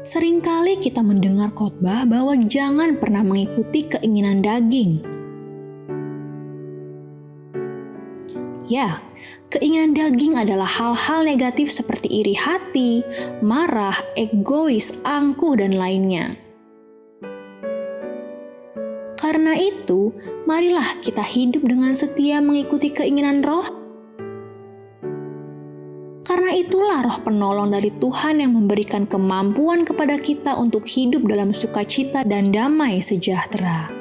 Seringkali kita mendengar khotbah bahwa jangan pernah mengikuti keinginan daging. Ya, keinginan daging adalah hal-hal negatif seperti iri hati, marah, egois, angkuh, dan lainnya. Karena itu, marilah kita hidup dengan setia mengikuti keinginan Roh. Karena itulah Roh penolong dari Tuhan yang memberikan kemampuan kepada kita untuk hidup dalam sukacita dan damai sejahtera.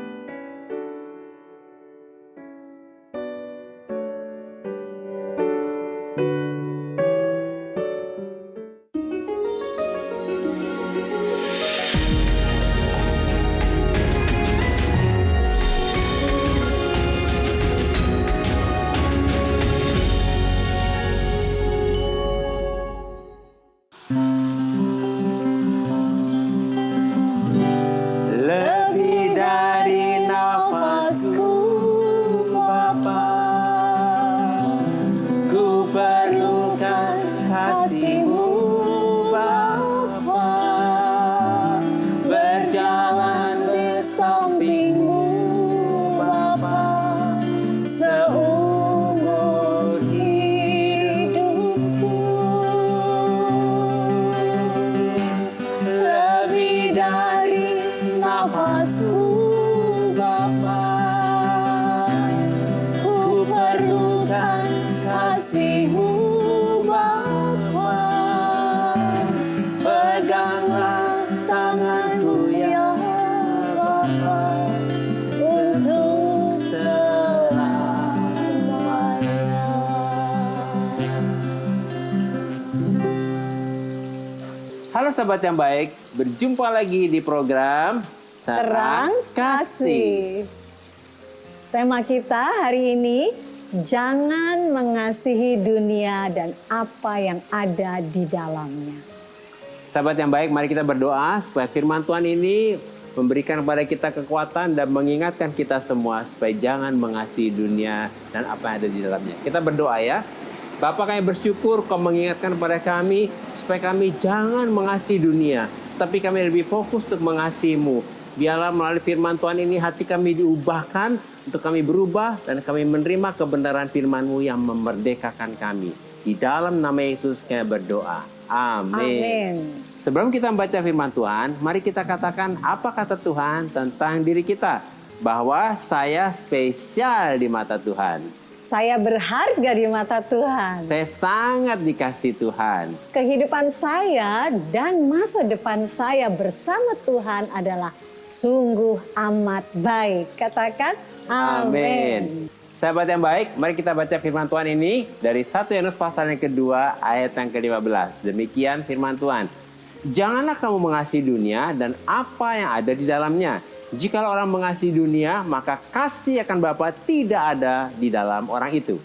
Halo sahabat yang baik, berjumpa lagi di program Terang Kasih. Tema kita hari ini, jangan mengasihi dunia dan apa yang ada di dalamnya. Sahabat yang baik, mari kita berdoa supaya firman Tuhan ini memberikan kepada kita kekuatan dan mengingatkan kita semua supaya jangan mengasihi dunia dan apa yang ada di dalamnya. Kita berdoa ya. Bapa, kami bersyukur Kau mengingatkan kepada kami supaya kami jangan mengasihi dunia, tapi kami lebih fokus untuk mengasihi-Mu. Biarlah melalui firman Tuhan ini hati kami diubahkan untuk kami berubah dan kami menerima kebenaran firman-Mu yang memerdekakan kami. Di dalam nama Yesus kami berdoa. Amin. Amin. Sebelum kita membaca firman Tuhan, mari kita katakan apa kata Tuhan tentang diri kita. Bahwa saya spesial di mata Tuhan. Saya berharga di mata Tuhan. Saya sangat dikasihi Tuhan. Kehidupan saya dan masa depan saya bersama Tuhan adalah sungguh amat baik. Katakan amin. Sahabat yang baik, mari kita baca firman Tuhan ini dari 1 Yohanes pasal yang kedua ayat yang ke-15. Demikian firman Tuhan. Janganlah kamu mengasihi dunia dan apa yang ada di dalamnya. Jikalau orang mengasihi dunia, maka kasih akan Bapa tidak ada di dalam orang itu.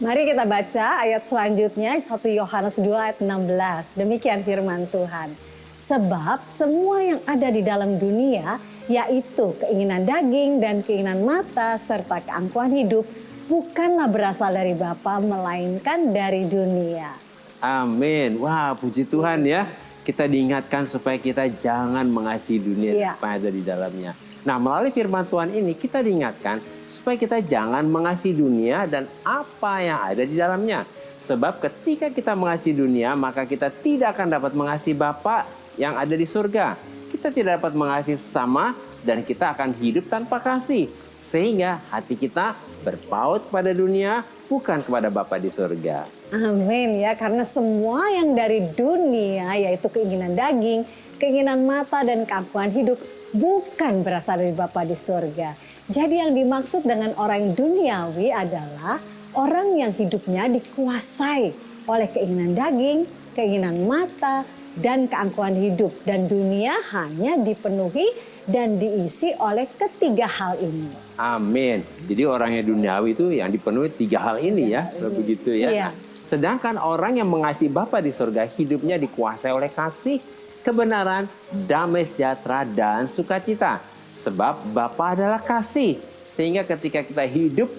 Mari kita baca ayat selanjutnya, 1 Yohanes 2 ayat 16. Demikian firman Tuhan. Sebab semua yang ada di dalam dunia, yaitu keinginan daging dan keinginan mata, serta keangkuhan hidup, bukanlah berasal dari Bapa, melainkan dari dunia. Amin. Wah, puji Tuhan ya. Kita diingatkan supaya kita jangan mengasihi dunia dan apa yang ada di dalamnya. Nah, melalui firman Tuhan ini kita diingatkan supaya kita jangan mengasihi dunia dan apa yang ada di dalamnya. Sebab ketika kita mengasihi dunia, maka kita tidak akan dapat mengasihi Bapa yang ada di surga. Kita tidak dapat mengasihi sesama dan kita akan hidup tanpa kasih. Sehingga hati kita berpaut pada dunia, bukan kepada Bapa di surga. Amin ya, karena semua yang dari dunia, yaitu keinginan daging, keinginan mata, dan keangkuhan hidup, bukan berasal dari Bapa di surga. Jadi yang dimaksud dengan orang duniawi adalah orang yang hidupnya dikuasai oleh keinginan daging, keinginan mata, dan keangkuhan hidup. Dan dunia hanya dipenuhi dan diisi oleh ketiga hal ini. Amin. Jadi orang yang duniawi itu yang dipenuhi tiga hal ini ya, begitu ya. Iya. Sedangkan orang yang mengasihi Bapa di surga hidupnya dikuasai oleh kasih, kebenaran, damai sejahtera, dan sukacita. Sebab Bapa adalah kasih. Sehingga ketika kita hidup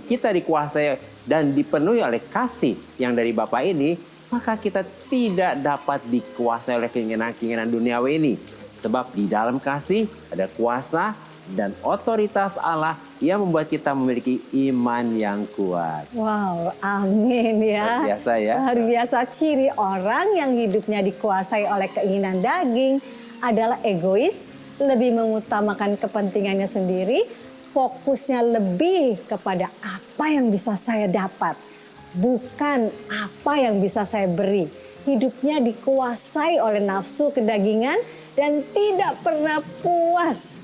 kita dikuasai dan dipenuhi oleh kasih yang dari Bapa ini, maka kita tidak dapat dikuasai oleh keinginan-keinginan duniawi ini. Sebab di dalam kasih ada kuasa dan otoritas Allah yang membuat kita memiliki iman yang kuat. Wow, amin ya. Luar biasa ya. Luar biasa. Ciri orang yang hidupnya dikuasai oleh keinginan daging adalah egois, lebih mengutamakan kepentingannya sendiri, fokusnya lebih kepada apa yang bisa saya dapat, bukan apa yang bisa saya beri. Hidupnya dikuasai oleh nafsu kedagingan dan tidak pernah puas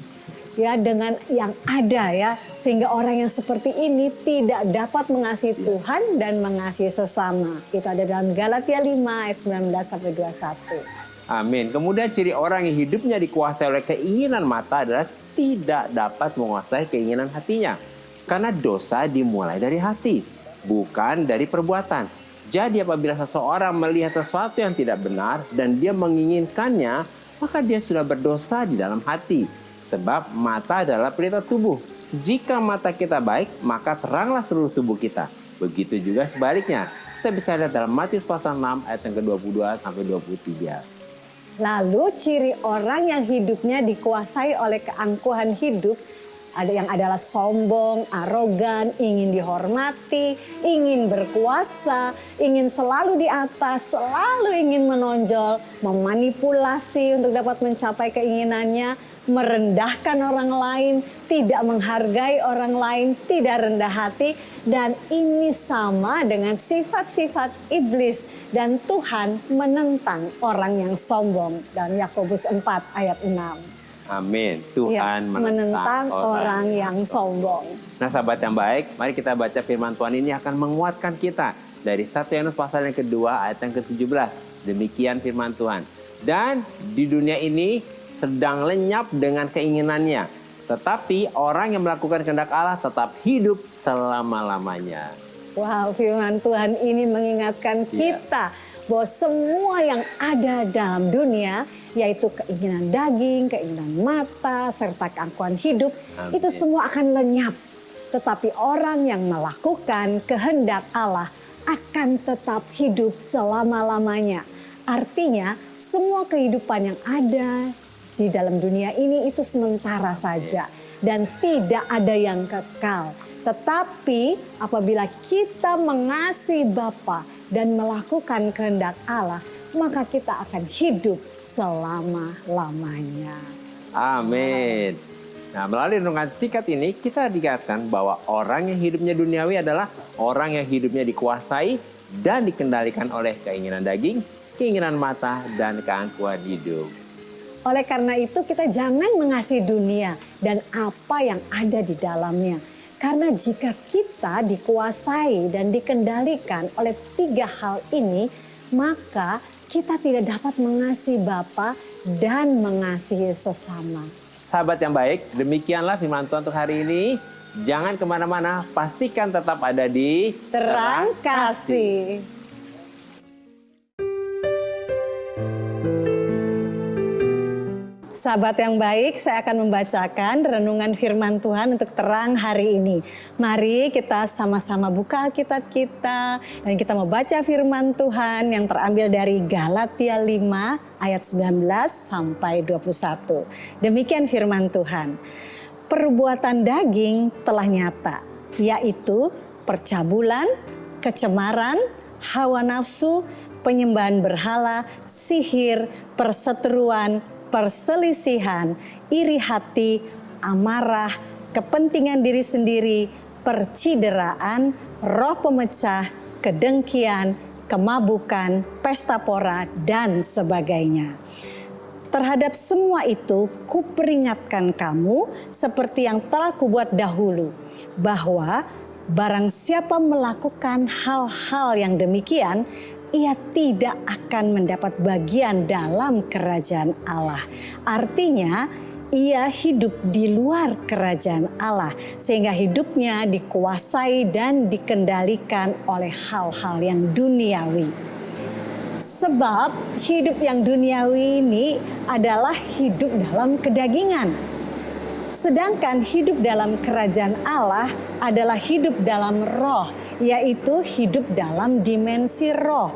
ya dengan yang ada ya. Sehingga orang yang seperti ini tidak dapat mengasihi Tuhan dan mengasihi sesama. Itu ada dalam Galatia 5 ayat 19 sampai 21. Amin. Kemudian ciri orang yang hidupnya dikuasai oleh keinginan mata adalah tidak dapat menguasai keinginan hatinya. Karena dosa dimulai dari hati, bukan dari perbuatan. Jadi apabila seseorang melihat sesuatu yang tidak benar dan dia menginginkannya, maka dia sudah berdosa di dalam hati. Sebab mata adalah pelita tubuh. Jika mata kita baik, maka teranglah seluruh tubuh kita. Begitu juga sebaliknya. Kita bisa lihat dalam Matius pasal 6 ayat yang ke-22 sampai 23. Lalu ciri orang yang hidupnya dikuasai oleh keangkuhan hidup ada yang adalah sombong, arogan, ingin dihormati, ingin berkuasa, ingin selalu di atas, selalu ingin menonjol, memanipulasi untuk dapat mencapai keinginannya, merendahkan orang lain, tidak menghargai orang lain, tidak rendah hati, dan ini sama dengan sifat-sifat iblis, dan Tuhan menentang orang yang sombong dalam Yakobus 4 ayat 6. Amin. Tuhan menentang orang yang sombong. Nah sahabat yang baik, mari kita baca firman Tuhan ini akan menguatkan kita. Dari 1 Yohanes pasal yang kedua ayat yang ke-17. Demikian firman Tuhan. Dan di dunia ini sedang lenyap dengan keinginannya. Tetapi orang yang melakukan kehendak Allah tetap hidup selama-lamanya. Wow, firman Tuhan ini mengingatkan kita bahwa semua yang ada dalam dunia, yaitu keinginan daging, keinginan mata, serta keangkuhan hidup, Amin. itu semua akan lenyap. Tetapi orang yang melakukan kehendak Allah akan tetap hidup selama-lamanya. Artinya, semua kehidupan yang ada di dalam dunia ini itu sementara saja dan tidak ada yang kekal. Tetapi apabila kita mengasihi Bapa dan melakukan kehendak Allah, maka kita akan hidup selama-lamanya. Amin. Nah, melalui renungan singkat ini kita dikatakan bahwa orang yang hidupnya duniawi adalah orang yang hidupnya dikuasai dan dikendalikan oleh keinginan daging, keinginan mata, dan keangkuhan hidup. Oleh karena itu kita jangan mengasihi dunia dan apa yang ada di dalamnya. Karena jika kita dikuasai dan dikendalikan oleh 3 hal ini, maka kita tidak dapat mengasihi Bapa dan mengasihi sesama. Sahabat yang baik, demikianlah firman Tuhan untuk hari ini. Jangan kemana-mana, pastikan tetap ada di Terang Kasih. Sahabat yang baik, saya akan membacakan renungan firman Tuhan untuk terang hari ini. Mari kita sama-sama buka Alkitab kita dan kita membaca firman Tuhan yang terambil dari Galatia 5 ayat 19 sampai 21. Demikian firman Tuhan. Perbuatan daging telah nyata, yaitu percabulan, kecemaran, hawa nafsu, penyembahan berhala, sihir, perseteruan, perselisihan, iri hati, amarah, kepentingan diri sendiri, percideraan, roh pemecah, kedengkian, kemabukan, pesta pora, dan sebagainya. Terhadap semua itu, kuperingatkan kamu seperti yang telah kubuat dahulu, bahwa barang siapa melakukan hal-hal yang demikian, ia tidak akan mendapat bagian dalam kerajaan Allah. Artinya, ia hidup di luar kerajaan Allah, sehingga hidupnya dikuasai dan dikendalikan oleh hal-hal yang duniawi. Sebab hidup yang duniawi ini adalah hidup dalam kedagingan. Sedangkan hidup dalam kerajaan Allah adalah hidup dalam roh, yaitu hidup dalam dimensi roh.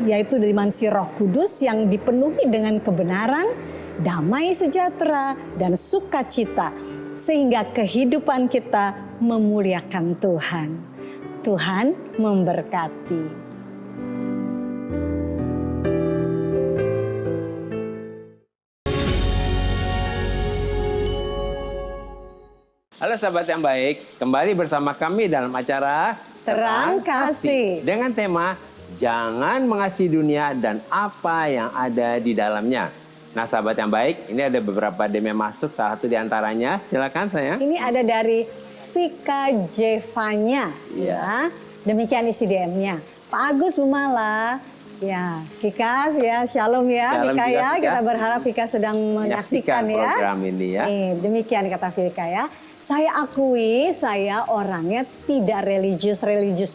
yaitu dimensi Roh Kudus yang dipenuhi dengan kebenaran, damai sejahtera, dan sukacita, sehingga kehidupan kita memuliakan Tuhan. Tuhan memberkati. Halo sahabat yang baik, kembali bersama kami dalam acara Terang Kasih dengan tema Jangan Mengasihi Dunia dan Apa yang Ada di Dalamnya. Nah sahabat yang baik, ini ada beberapa DM yang masuk, salah satu diantaranya, silakan sayang. Ini ada dari Vika Jevanya, ya. Demikian isi DM-nya. Pak Agus Bumala, ya, Vika, ya, shalom ya, Shalom Vika juga, ya. Vika. Kita berharap Vika sedang menyaksikan ya. program ini ya. Demikian kata Vika ya. Saya akui saya orangnya tidak religius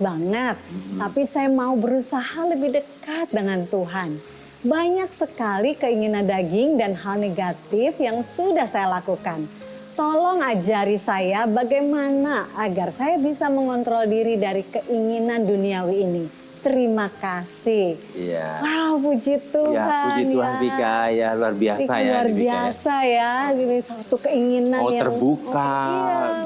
banget. Tapi saya mau berusaha lebih dekat dengan Tuhan. Banyak sekali keinginan daging dan hal negatif yang sudah saya lakukan. Tolong ajari saya bagaimana agar saya bisa mengontrol diri dari keinginan duniawi ini. Terima kasih. Iya. Wow, puji Tuhan. Ya, puji Tuhan Vika, ya luar biasa Vika ya. luar Vika, biasa ya. Ini satu keinginan Oh yang terbuka,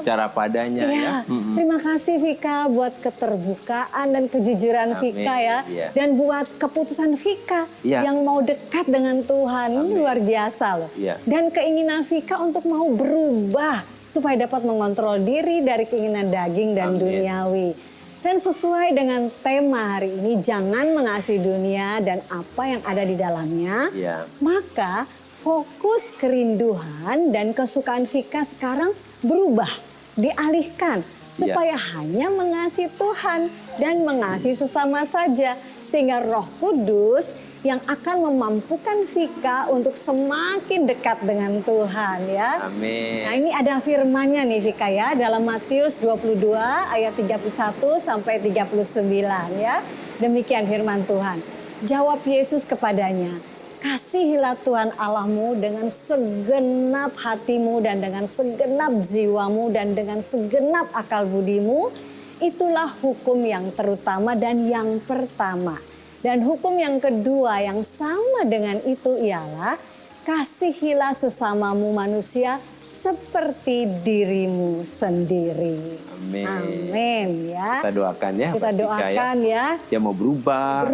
bicara padanya ya. Terima kasih Vika buat keterbukaan dan kejujuran Amin, Vika ya. iya. Dan buat keputusan Vika Iya. yang mau dekat dengan Tuhan. Ini Amin. luar biasa loh. Iya. Dan keinginan Vika untuk mau berubah supaya dapat mengontrol diri dari keinginan daging dan Amin. duniawi. Dan sesuai dengan tema hari ini, jangan mengasihi dunia dan apa yang ada di dalamnya. Iya. Maka fokus kerinduan dan kesukaan Vika sekarang berubah, dialihkan supaya hanya mengasihi Tuhan dan mengasihi sesama saja. Sehingga Roh Kudus yang akan memampukan Vika untuk semakin dekat dengan Tuhan ya. Amin. Nah ini ada firmannya nih Vika ya, dalam Matius 22 ayat 31 sampai 39 ya. Demikian firman Tuhan. Jawab Yesus kepadanya, kasihilah Tuhan Allahmu dengan segenap hatimu dan dengan segenap jiwamu dan dengan segenap akal budimu. Itulah hukum yang terutama dan yang pertama. Dan hukum yang kedua yang sama dengan itu ialah kasihilah sesamamu manusia seperti dirimu sendiri. Amin. Amin ya. Kita doakan ya. Kita buat Vika doakan ya. Dia mau berubah.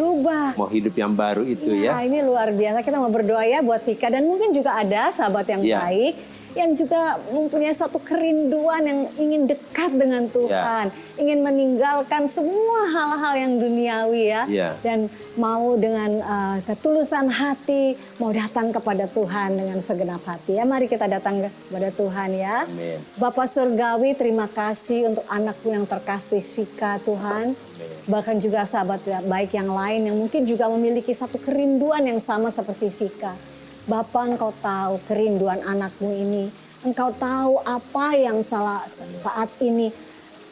Mau hidup yang baru itu ya. Ini luar biasa. Kita mau berdoa ya buat Vika. Dan mungkin juga ada sahabat yang Ya. baik yang juga mempunyai satu kerinduan yang ingin dekat dengan Tuhan. Ingin meninggalkan semua hal-hal yang duniawi ya. Ya. Dan mau dengan ketulusan hati, mau datang kepada Tuhan dengan segenap hati. Ya, mari kita datang kepada Tuhan ya. Amin. Bapak Surgawi, terima kasih untuk anakku yang terkasih Vika Tuhan. Bahkan juga sahabat baik yang lain yang mungkin juga memiliki satu kerinduan yang sama seperti Vika. Bapak, Engkau tahu kerinduan anakmu ini. Engkau tahu apa yang saat ini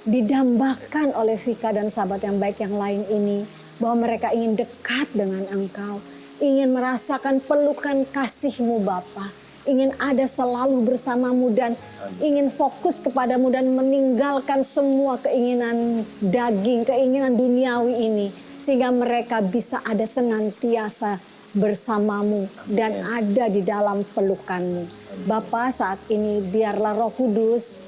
didambakan oleh Vika dan sahabat yang baik yang lain ini. Bahwa mereka ingin dekat dengan Engkau. Ingin merasakan pelukan kasih-Mu Bapa. Ingin ada selalu bersamamu dan ingin fokus kepadamu dan meninggalkan semua keinginan daging, keinginan duniawi ini. Sehingga mereka bisa ada senantiasa bersamamu dan ada di dalam pelukanmu. Bapa, saat ini biarlah Roh Kudus,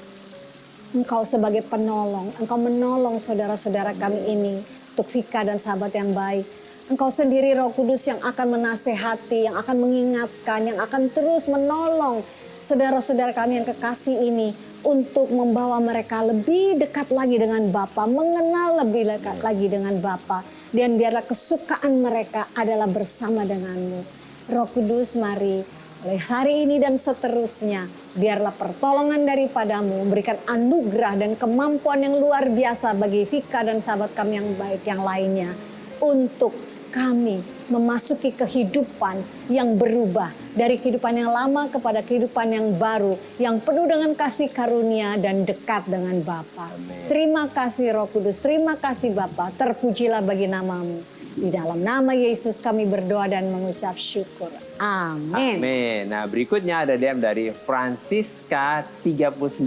Engkau sebagai penolong, Engkau menolong saudara-saudara kami ini, untuk Vika dan sahabat yang baik. Engkau sendiri Roh Kudus yang akan menasehati, yang akan mengingatkan, yang akan terus menolong saudara-saudara kami yang kekasih ini untuk membawa mereka lebih dekat lagi dengan Bapa, mengenal lebih dekat lagi dengan Bapa. Dan biarlah kesukaan mereka adalah bersama denganmu. Roh Kudus, mari oleh hari ini dan seterusnya, biarlah pertolongan daripadamu memberikan anugerah dan kemampuan yang luar biasa bagi Vika dan sahabat kami yang baik yang lainnya. Untuk kami memasuki kehidupan yang berubah. Dari kehidupan yang lama kepada kehidupan yang baru. Yang penuh dengan kasih karunia dan dekat dengan Bapa. Terima kasih Roh Kudus, terima kasih Bapa. Terpujilah bagi namamu. Di dalam nama Yesus kami berdoa dan mengucap syukur. Amin. Amin. Nah berikutnya ada DM dari Francisca 39.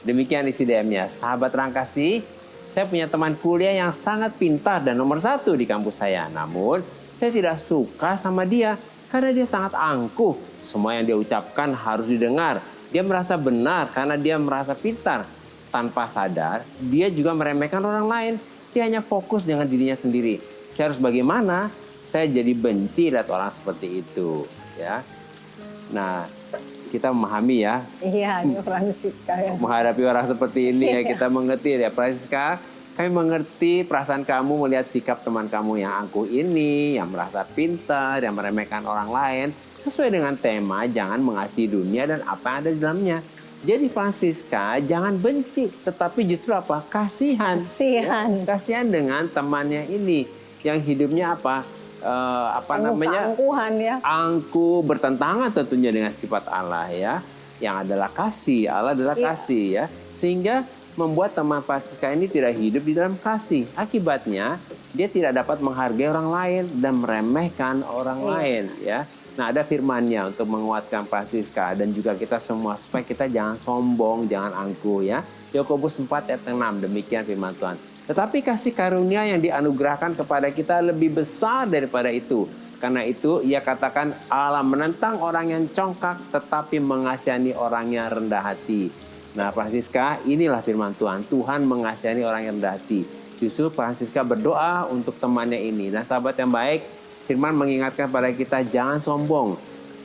Demikian isi DM-nya. Sahabat Terang Kasih, Saya punya teman kuliah yang sangat pintar dan nomor 1 di kampus saya. Namun, saya tidak suka sama dia karena dia sangat angkuh. Semua yang dia ucapkan harus didengar. Dia merasa benar karena dia merasa pintar. Tanpa sadar, dia juga meremehkan orang lain. Dia hanya fokus dengan dirinya sendiri. Saya harus bagaimana? Saya jadi benci lihat orang seperti itu. Ya. Nah, kita memahami ya. Iya, Francisca ya. Menghadapi orang seperti ini ya, kita mengerti ya Francisca. Kami mengerti perasaan kamu melihat sikap teman kamu yang angkuh ini, yang merasa pintar, yang meremehkan orang lain. Sesuai dengan tema, jangan mengasihi dunia dan apa yang ada di dalamnya. Jadi Francisca, jangan benci, tetapi justru apa? Kasihan. Kasihan. Ya, kasihan dengan temannya ini yang hidupnya apa? Namanya? Keangkuhan ya. Angkuh, bertentangan tentunya dengan sifat Allah ya. Yang adalah kasih, Allah adalah kasih ya. Sehingga membuat teman Francisca ini tidak hidup di dalam kasih. Akibatnya dia tidak dapat menghargai orang lain dan meremehkan orang lain ya. Nah, ada firman-Nya untuk menguatkan Francisca dan juga kita semua supaya kita jangan sombong, jangan angkuh ya. Yakobus 4 ayat 6, demikian firman Tuhan. Tetapi kasih karunia yang dianugerahkan kepada kita lebih besar daripada itu. Karena itu ia katakan Allah menentang orang yang congkak tetapi mengasihani orang yang rendah hati. Nah Francisca, inilah firman Tuhan. Tuhan mengasihani orang yang rendah hati. Justru Francisca berdoa untuk temannya ini. Nah sahabat yang baik, firman mengingatkan pada kita jangan sombong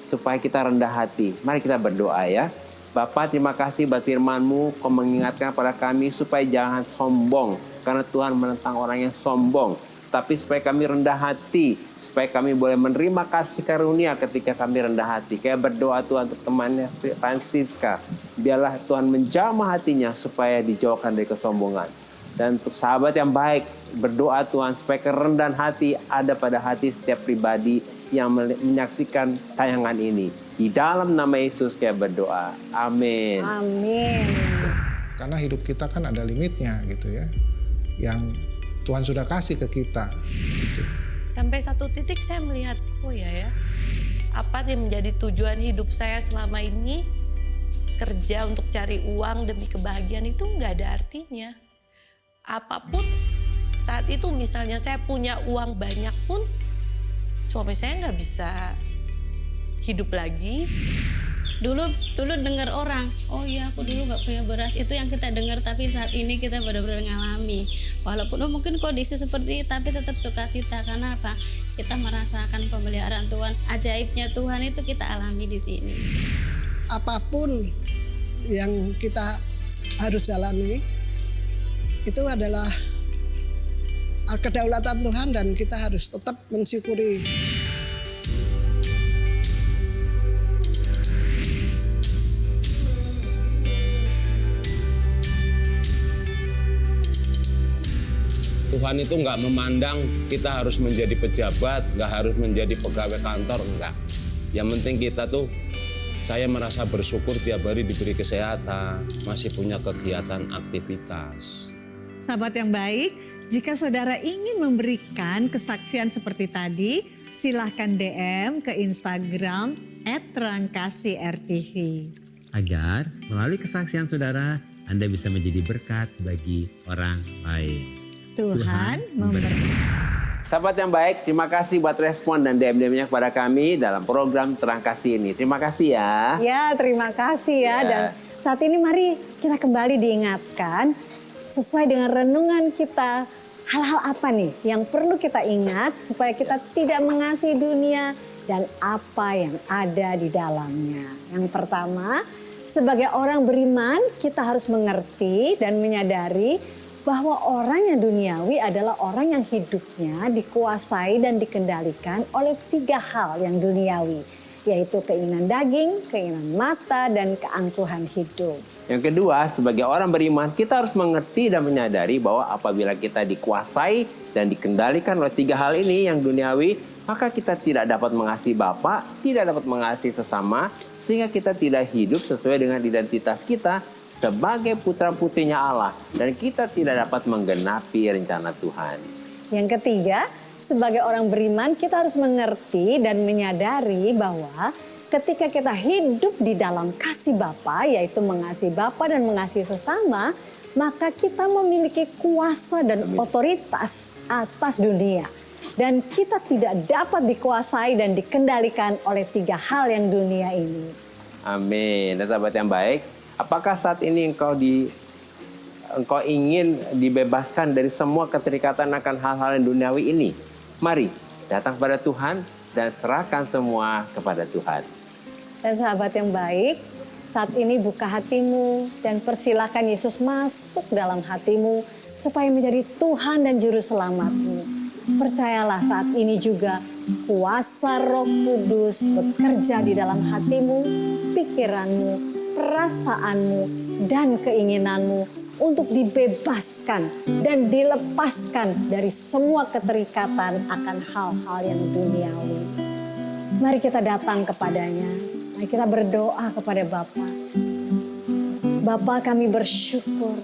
supaya kita rendah hati. Mari kita berdoa ya. Bapa, terima kasih buat firman-Mu. Kau mengingatkan pada kami supaya jangan sombong. Karena Tuhan menentang orang yang sombong. Tapi supaya kami rendah hati. Supaya kami boleh menerima kasih karunia ketika kami rendah hati. Kayak berdoa Tuhan untuk temannya Francisca. Biarlah Tuhan menjamah hatinya supaya dijauhkan dari kesombongan. Dan untuk sahabat yang baik, berdoa Tuhan supaya kerendahan hati ada pada hati setiap pribadi yang menyaksikan tayangan ini. Di dalam nama Yesus kayak berdoa. Amin. Amin. Karena hidup kita kan ada limitnya gitu ya. Yang Tuhan sudah kasih ke kita gitu. Sampai satu titik saya melihat, oh ya, apa yang menjadi tujuan hidup saya selama ini, kerja untuk cari uang demi kebahagiaan itu nggak ada artinya. Apapun saat itu misalnya saya punya uang banyak pun, suami saya nggak bisa hidup lagi. Dulu dengar orang, oh ya aku dulu nggak punya beras, itu yang kita dengar, tapi saat ini kita benar-benar ngalami. Walaupun mungkin kondisi seperti ini, tapi tetap sukacita. Karena apa? Kita merasakan pemeliharaan Tuhan, ajaibnya Tuhan itu kita alami di sini. Apapun yang kita harus jalani, itu adalah kedaulatan Tuhan dan kita harus tetap mensyukuri. Tuhan itu nggak memandang kita harus menjadi pejabat, nggak harus menjadi pegawai kantor, enggak. Yang penting kita tuh, saya merasa bersyukur tiap hari diberi kesehatan, masih punya kegiatan aktivitas. Sahabat yang baik, jika saudara ingin memberikan kesaksian seperti tadi, silahkan DM ke Instagram @rangkasih_rtv. Agar melalui kesaksian saudara, Anda bisa menjadi berkat bagi orang lain. Tuhan memberkati. Sahabat yang baik, terima kasih buat respon dan DM-nya kepada kami dalam program Terang Kasih ini. Terima kasih ya. Ya, terima kasih ya. Dan saat ini mari kita kembali diingatkan sesuai dengan renungan kita. Hal-hal apa nih yang perlu kita ingat supaya kita tidak mengasihi dunia dan apa yang ada di dalamnya. Yang pertama, sebagai orang beriman kita harus mengerti dan menyadari bahwa orang yang duniawi adalah orang yang hidupnya dikuasai dan dikendalikan oleh 3 hal yang duniawi, yaitu keinginan daging, keinginan mata, dan keangkuhan hidup. Yang kedua, sebagai orang beriman kita harus mengerti dan menyadari bahwa apabila kita dikuasai dan dikendalikan oleh 3 hal ini yang duniawi, maka kita tidak dapat mengasihi Bapa, tidak dapat mengasihi sesama, sehingga kita tidak hidup sesuai dengan identitas kita sebagai putra-putrinya Allah, dan kita tidak dapat menggenapi rencana Tuhan. Yang ketiga, sebagai orang beriman kita harus mengerti dan menyadari bahwa ketika kita hidup di dalam kasih Bapa, yaitu mengasihi Bapa dan mengasihi sesama, maka kita memiliki kuasa dan otoritas atas dunia. Dan kita tidak dapat dikuasai dan dikendalikan oleh 3 hal yang dunia ini. Amin. Dan sahabat yang baik, apakah saat ini engkau ingin dibebaskan dari semua keterikatan akan hal-hal yang duniawi ini? Mari datang kepada Tuhan dan serahkan semua kepada Tuhan. Dan sahabat yang baik, saat ini buka hatimu dan persilakan Yesus masuk dalam hatimu supaya menjadi Tuhan dan Juru Selamatmu. Percayalah saat ini juga kuasa Roh Kudus bekerja di dalam hatimu, pikiranmu, perasaanmu, dan keinginanmu untuk dibebaskan dan dilepaskan dari semua keterikatan akan hal-hal yang duniawi. Mari kita datang kepadanya, mari kita berdoa kepada Bapa. Bapa, kami bersyukur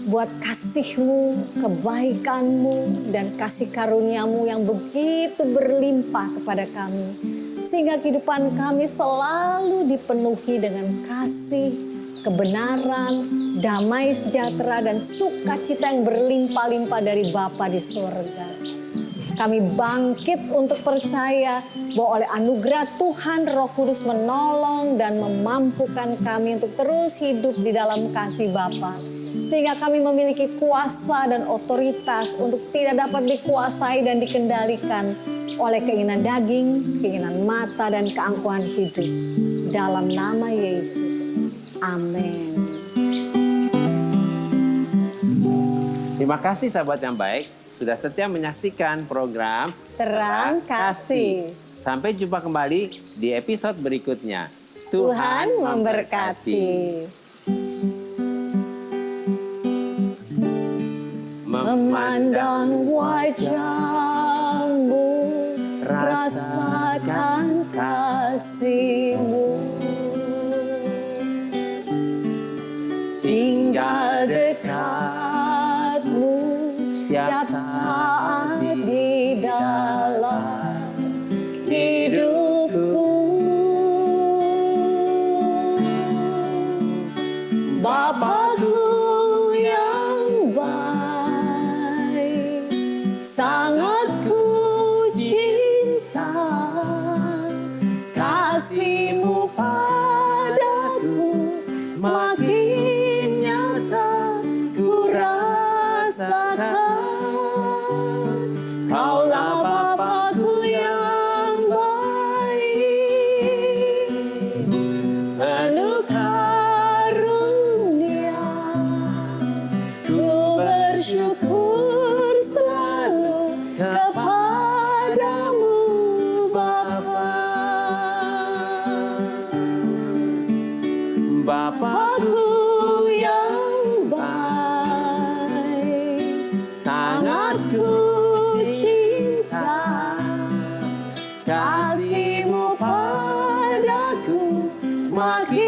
buat kasih-Mu, kebaikan-Mu, dan kasih karunia-Mu yang begitu berlimpah kepada kami. Sehingga kehidupan kami selalu dipenuhi dengan kasih, kebenaran, damai sejahtera, dan sukacita yang berlimpah-limpah dari Bapa di surga. Kami bangkit untuk percaya bahwa oleh anugerah Tuhan Roh Kudus menolong dan memampukan kami untuk terus hidup di dalam kasih Bapa. Sehingga kami memiliki kuasa dan otoritas untuk tidak dapat dikuasai dan dikendalikan oleh keinginan daging, keinginan mata, dan keangkuhan hidup. Dalam nama Yesus. Amin. Terima kasih sahabat yang baik, sudah setia menyaksikan program Terang Kasih. Sampai jumpa kembali di episode berikutnya. Tuhan memberkati. Memandang wajah-Mu, rasakan kasih-Mu, tinggal dekat-Mu setiap saat di dalam hidupku. Bapakku yang baik, sangat ku cinta, kasih-Mu padaku semakin nyata ku rasakan. Kaulah Bapakku yang baik, penuh karunia, ku bersyukur selalu kepadamu Bapa. Bapakku yang baik, sangat ku cinta, kasih-Mu padaku makin